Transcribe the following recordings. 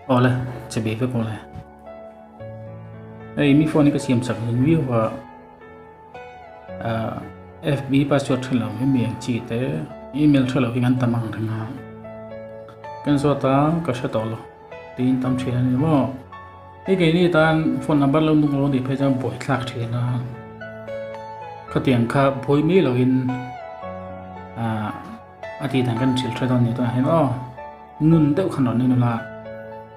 Ole che be fe pole ei mi phone ka siam sak ni view wa FB password thalo mi ang chi te email thalo ngan tamang thanga kan so ta ka sha tolo tin tam thina ni mo ei ke ni tan phone number lo nu lo di phe jam boi thlak thina ka tiang kha boi mi lo in ati thang kan chil thadon ni ta hen o nun deuh khanon ni la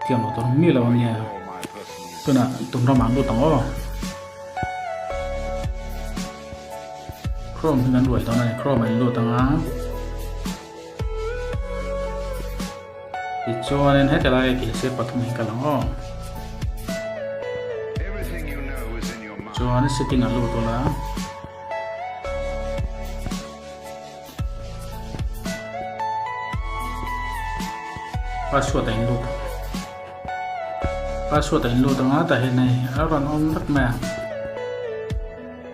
tiam lo to mi lo nya tuna tum ra mang do tang o Chrome thì ngắn đuổi tao này Chrome này lô tang á thì cho nên hết lại cái sẽ bắt mình cả lắm cho nên setting là lô tao là password đánh lô tang á tại hiện này ở đoạn ông rất mẹ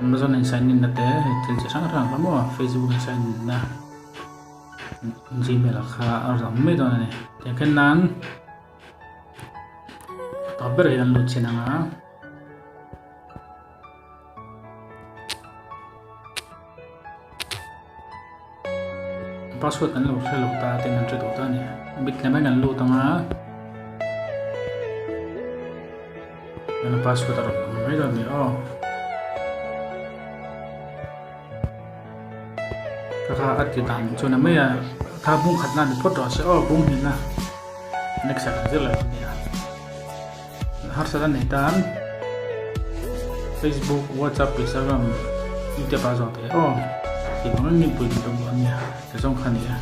Amazon này sign in là thế thì sẽ sáng rằng lắm mà Facebook này sign in là Gmail là khá ở rộng mấy đó này thì cái nan tao biết là lụt trên nào password anh lụt sẽ lụt ta tên anh chơi tổ ta này biết cái mấy ngàn lụt tao á nên password tao rộng mấy đó nữa các anh chị tạm cho nên mấy thà bung khát nan phốt rồi sẽ bung hình na next sẽ rất là hát sẽ này tan Facebook WhatsApp Instagram YouTube bao giờ thế thì nó nhìn bụi đồng bọn nha cái trong khăn này